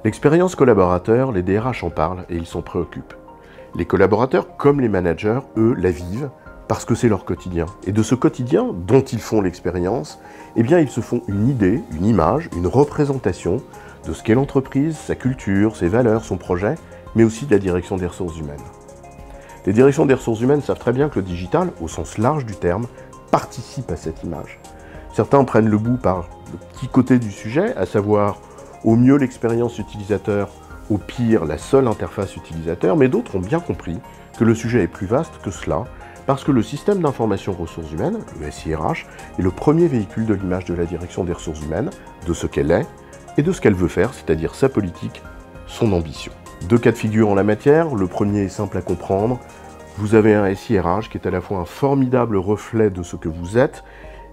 L'expérience collaborateur, les DRH en parlent et ils s'en préoccupent. Les collaborateurs, comme les managers, eux, la vivent parce que c'est leur quotidien. Et de ce quotidien dont ils font l'expérience, eh bien, ils se font une idée, une image, une représentation de ce qu'est l'entreprise, sa culture, ses valeurs, son projet, mais aussi de la direction des ressources humaines. Les directions des ressources humaines savent très bien que le digital, au sens large du terme, participe à cette image. Certains prennent le bout par le petit côté du sujet, à savoir au mieux l'expérience utilisateur, au pire la seule interface utilisateur, mais d'autres ont bien compris que le sujet est plus vaste que cela, parce que le système d'information ressources humaines, le SIRH, est le premier véhicule de l'image de la direction des ressources humaines, de ce qu'elle est et de ce qu'elle veut faire, c'est-à-dire sa politique, son ambition. Deux cas de figure en la matière, le premier est simple à comprendre. Vous avez un SIRH qui est à la fois un formidable reflet de ce que vous êtes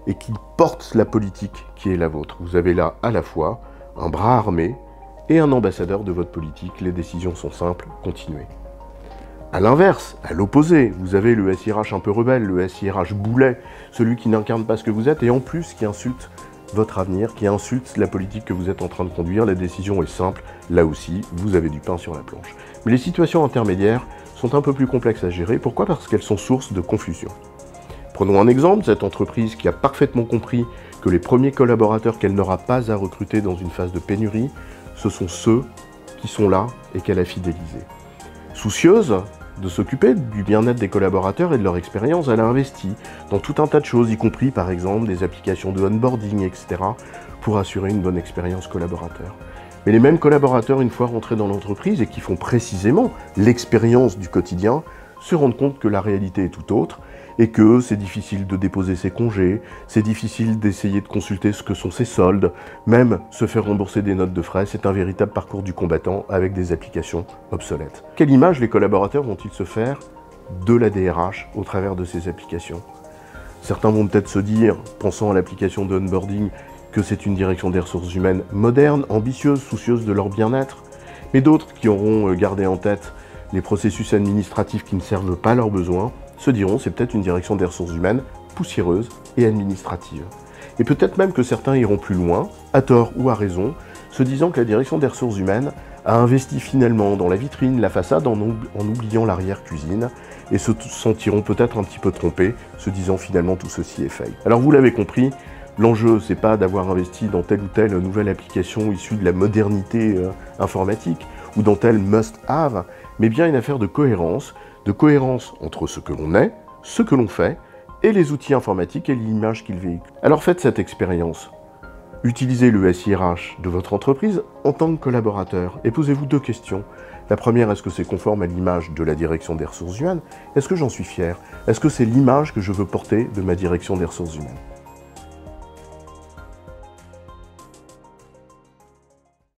et qui porte la politique qui est la vôtre. Vous avez là à la fois un bras armé et un ambassadeur de votre politique. Les décisions sont simples, continuez. A l'inverse, à l'opposé, vous avez le SIRH un peu rebelle, le SIRH boulet, celui qui n'incarne pas ce que vous êtes et en plus qui insulte votre avenir, qui insulte la politique que vous êtes en train de conduire. La décision est simple, là aussi, vous avez du pain sur la planche. Mais les situations intermédiaires sont un peu plus complexes à gérer. Pourquoi ? Parce qu'elles sont source de confusion. Prenons un exemple, cette entreprise qui a parfaitement compris que les premiers collaborateurs qu'elle n'aura pas à recruter dans une phase de pénurie, ce sont ceux qui sont là et qu'elle a fidélisés. Soucieuse de s'occuper du bien-être des collaborateurs et de leur expérience, elle a investi dans tout un tas de choses, y compris par exemple des applications de onboarding, etc., pour assurer une bonne expérience collaborateur. Mais les mêmes collaborateurs, une fois rentrés dans l'entreprise et qui font précisément l'expérience du quotidien, se rendent compte que la réalité est tout autre et que c'est difficile de déposer ses congés, c'est difficile d'essayer de consulter ce que sont ses soldes, même se faire rembourser des notes de frais, c'est un véritable parcours du combattant avec des applications obsolètes. Quelle image les collaborateurs vont-ils se faire de la DRH au travers de ces applications ? Certains vont peut-être se dire, pensant à l'application de onboarding, que c'est une direction des ressources humaines moderne, ambitieuse, soucieuse de leur bien-être, mais d'autres qui auront gardé en tête les processus administratifs qui ne servent pas leurs besoins, se diront c'est peut-être une direction des ressources humaines poussiéreuse et administrative. Et peut-être même que certains iront plus loin, à tort ou à raison, se disant que la direction des ressources humaines a investi finalement dans la vitrine, la façade, en oubliant l'arrière-cuisine, et se sentiront peut-être un petit peu trompés, se disant finalement tout ceci est fake. Alors vous l'avez compris, l'enjeu c'est pas d'avoir investi dans telle ou telle nouvelle application issue de la modernité informatique, ou dans tel must-have, mais bien une affaire de cohérence entre ce que l'on est, ce que l'on fait, et les outils informatiques et l'image qu'ils véhiculent. Alors faites cette expérience. Utilisez le SIRH de votre entreprise en tant que collaborateur et posez-vous deux questions. La première, est-ce que c'est conforme à l'image de la direction des ressources humaines ? Est-ce que j'en suis fier ? Est-ce que c'est l'image que je veux porter de ma direction des ressources humaines ?